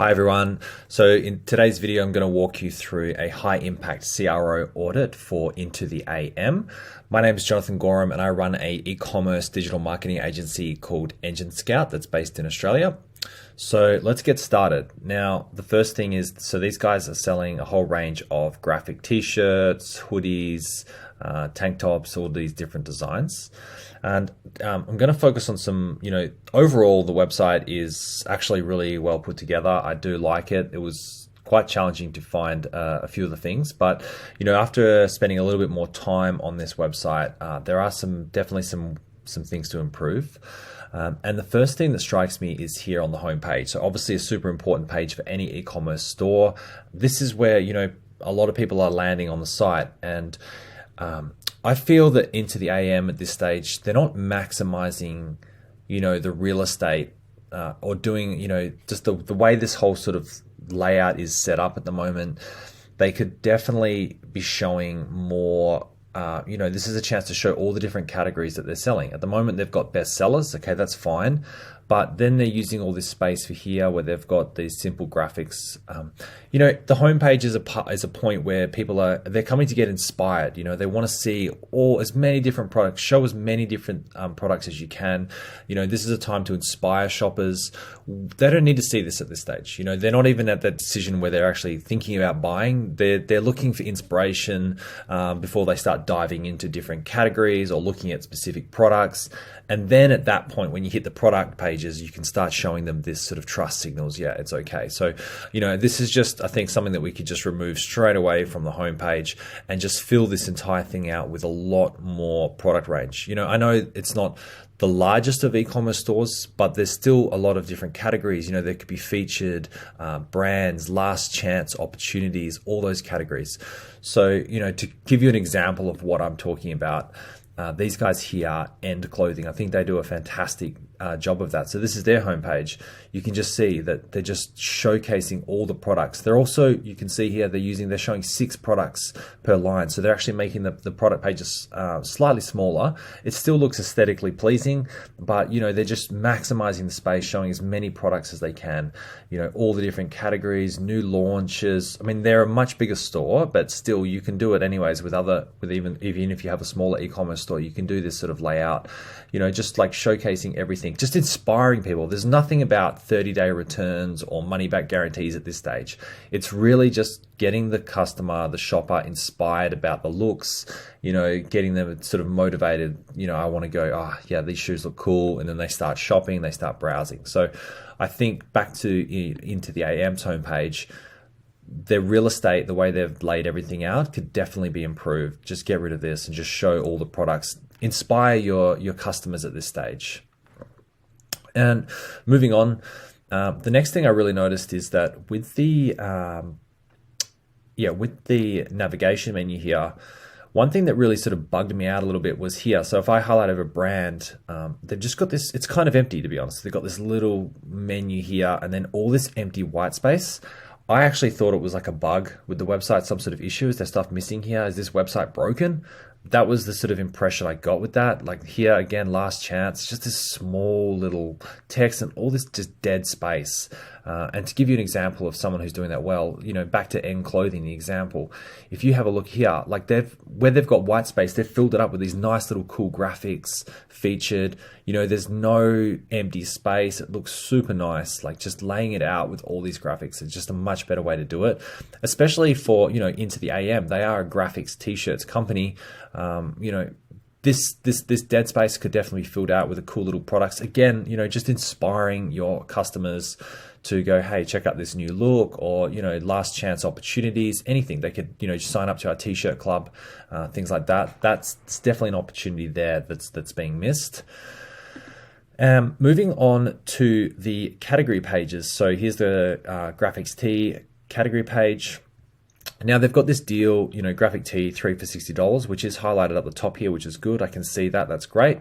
Hi everyone. So in today's video, I'm going to walk you through a high impact CRO audit for Into the AM. My name is Jonathan Gorham and I run a e-commerce digital marketing agency called Engine Scout that's based in Australia. So let's get started. Now, the first thing is, so these guys are selling a whole range of graphic t-shirts, hoodies, tank tops, all these different designs. And I'm going to focus on some, overall the website is actually really well put together. I do like it. It was quite challenging to find a few of the things, but after spending a little bit more time on this website, there are definitely some things to improve. And the first thing that strikes me is here on the homepage. So obviously a super important page for any e-commerce store. This is where, a lot of people are landing on the site, and I feel that Into the AM at this stage, they're not maximizing, the real estate or doing, just the way this whole sort of layout is set up at the moment. They could definitely be showing more. This is a chance to show all the different categories that they're selling. At the moment, they've got bestsellers. Okay, that's fine. But then they're using all this space for here where they've got these simple graphics. The homepage is a point where they're coming to get inspired. They want to see as many different products, show as many different products as you can. This is a time to inspire shoppers. They don't need to see this at this stage. They're not even at that decision where they're actually thinking about buying. They're looking for inspiration before they start diving into different categories or looking at specific products. And then at that point, when you hit the product pages, you can start showing them this sort of trust signals. Yeah, it's okay. So, this is just, I think, something that we could just remove straight away from the homepage and just fill this entire thing out with a lot more product range. I know it's not the largest of e-commerce stores, but there's still a lot of different categories. There could be featured brands, last chance opportunities, all those categories. So, to give you an example of what I'm talking about, these guys here, End Clothing, I think they do a fantastic job of that. So this is their homepage. You can just see that they're just showcasing all the products. They're also, you can see here, they're showing 6 products per line. So they're actually making the product pages slightly smaller. It still looks aesthetically pleasing, but they're just maximizing the space, showing as many products as they can. All the different categories, new launches. I mean, they're a much bigger store, but still you can do it anyways with even if you have a smaller e-commerce store, you can do this sort of layout, just like showcasing everything, just inspiring people. There's nothing about 30-day returns or money back guarantees at this stage. It's really just getting the customer, the shopper, inspired about the looks, getting them sort of motivated. I want to go, these shoes look cool. And then they start shopping, they start browsing. So I think back to Into the AM's homepage, their real estate, the way they've laid everything out could definitely be improved. Just get rid of this and just show all the products. Inspire your customers at this stage. And moving on, the next thing I really noticed is that with the navigation menu here, one thing that really sort of bugged me out a little bit was here. So if I highlight over brand, they've just got this, it's kind of empty, to be honest. They've got this little menu here and then all this empty white space. I actually thought it was like a bug with the website, some sort of issue. Is there stuff missing here? Is this website broken? That was the sort of impression I got with that. Like here again, last chance, just this small little text and all this just dead space. And to give you an example of someone who's doing that well, back to End Clothing, the example, if you have a look here, like where they've got white space, they've filled it up with these nice little cool graphics featured. There's no empty space. It looks super nice. Like just laying it out with all these graphics is just a much better way to do it, especially for, Into the AM. They are a graphics t-shirts company. This dead space could definitely be filled out with a cool little products. Again, just inspiring your customers to go, hey, check out this new look, or last chance opportunities, anything. They could just sign up to our t-shirt club, things like that. That's definitely an opportunity there that's being missed. Moving on to the category pages. So here's the graphics tee category page. Now they've got this deal, graphic tee 3 for $60, which is highlighted at the top here, which is good. I can see that. That's great.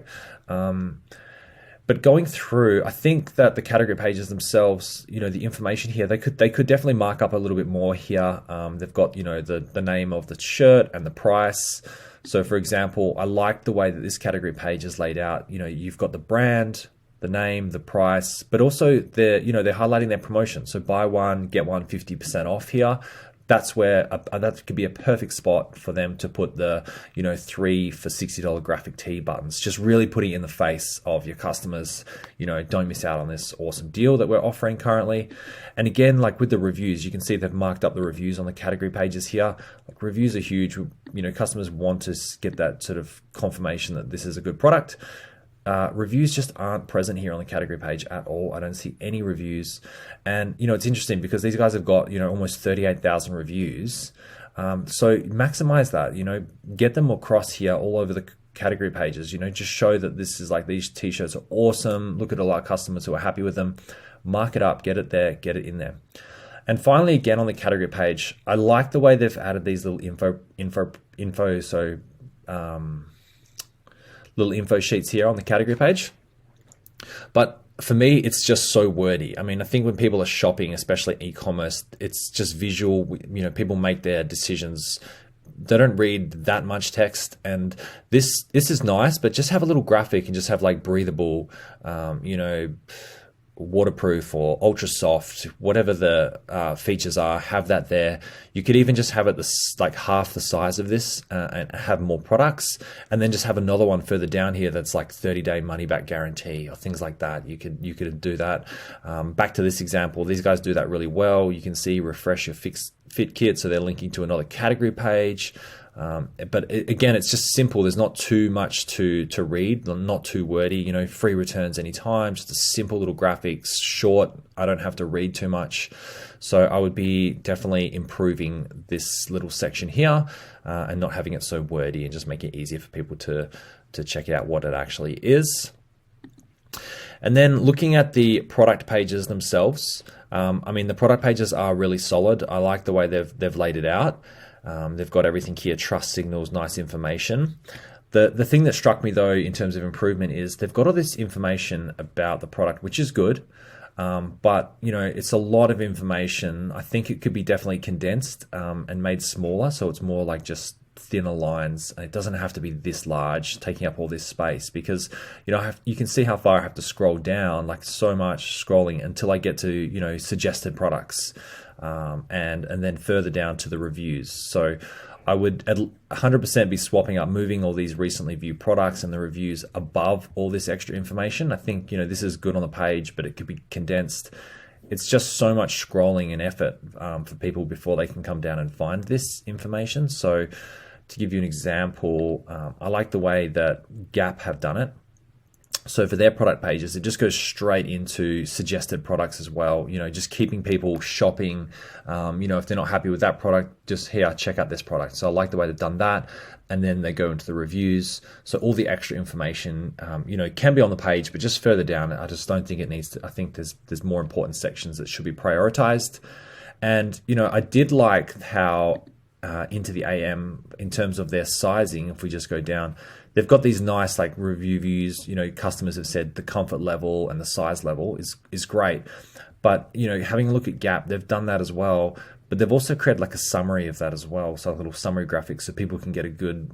But going through, I think that the category pages themselves, the information here, they could definitely mark up a little bit more here. They've got, the name of the shirt and the price. So for example, I like the way that this category page is laid out. You've got the brand, the name, the price, but also they're highlighting their promotion. So buy one, get one 50% off here. That's where that could be a perfect spot for them to put the 3 for $60 graphic tee buttons. Just really putting it in the face of your customers. Don't miss out on this awesome deal that we're offering currently. And again, like with the reviews, you can see they've marked up the reviews on the category pages here. Like reviews are huge. Customers want to get that sort of confirmation that this is a good product. Reviews just aren't present here on the category page at all. I don't see any reviews. And, it's interesting because these guys have got, almost 38,000 reviews. So maximize that, get them across here all over the category pages, just show that this is like these t-shirts are awesome. Look at a lot of customers who are happy with them. Mark it up, get it there, get it in there. And finally, again, on the category page, I like the way they've added these little info. So, little info sheets here on the category page. But for me, it's just so wordy. I mean, I think when people are shopping, especially e-commerce, it's just visual. People make their decisions. They don't read that much text. And this is nice, but just have a little graphic and just have like breathable, waterproof or ultra soft, whatever the features are, have that there. You could even just have it like half the size of this and have more products, and then just have another one further down here that's like 30-day money back guarantee or things like that. You could do that. Back to this example, these guys do that really well. You can see refresh your fit kit, so they're linking to another category page. But again, it's just simple. There's not too much to read, not too wordy, free returns anytime, just a simple little graphics, short. I don't have to read too much. So I would be definitely improving this little section here and not having it so wordy, and just make it easier for people to check out what it actually is. And then looking at the product pages themselves, the product pages are really solid. I like the way they've laid it out. They've got everything here, trust signals, nice information. The thing that struck me though in terms of improvement is they've got all this information about the product, which is good. But it's a lot of information. I think it could be definitely condensed and made smaller, so it's more like just thinner lines, and it doesn't have to be this large, taking up all this space, because you can see how far I have to scroll down, like so much scrolling until I get to suggested products. And then further down to the reviews. So I would 100% be swapping up, moving all these recently viewed products and the reviews above all this extra information. I think, this is good on the page, but it could be condensed. It's just so much scrolling and effort for people before they can come down and find this information. So to give you an example, I like the way that Gap have done it. So for their product pages, it just goes straight into suggested products as well. Just keeping people shopping. If they're not happy with that product, just here, check out this product. So I like the way they've done that. And then they go into the reviews. So all the extra information, can be on the page, but just further down, I just don't think it needs to. I think there's more important sections that should be prioritized. And, I did like how into the AM, in terms of their sizing, if we just go down, they've got these nice like review views. Customers have said the comfort level and the size level is great. But, having a look at Gap, they've done that as well. But they've also created like a summary of that as well. So a little summary graphic so people can get a good,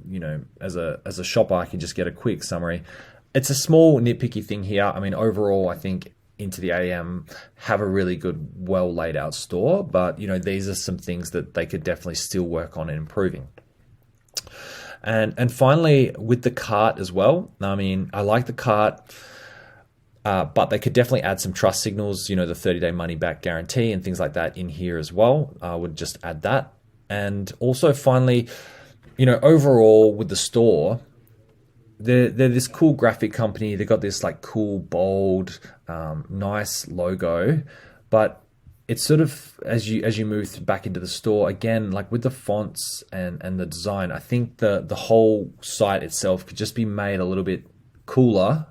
as a shopper, I can just get a quick summary. It's a small nitpicky thing here. Overall, I think Into the AM have a really good, well laid out store. But, these are some things that they could definitely still work on and improving. And finally, with the cart as well, I like the cart, but they could definitely add some trust signals, the 30-day money back guarantee and things like that in here as well. I would just add that. And also finally, overall with the store, they're this cool graphic company. They've got this like cool, bold, nice logo, but it's sort of as you move back into the store again, like with the fonts and the design, I think the whole site itself could just be made a little bit cooler.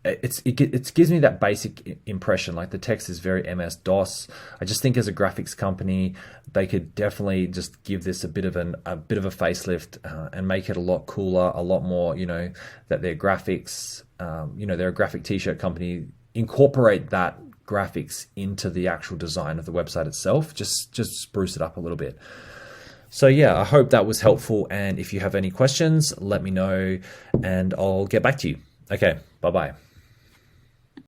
It gives me that basic impression, like the text is very MS-DOS. I just think as a graphics company, they could definitely just give this a bit of a facelift and make it a lot cooler, a lot more, that their graphics, they're a graphic t-shirt company, incorporate that graphics into the actual design of the website itself, just spruce it up a little bit. So yeah, I hope that was helpful, and if you have any questions, let me know and I'll get back to you. Okay, bye-bye.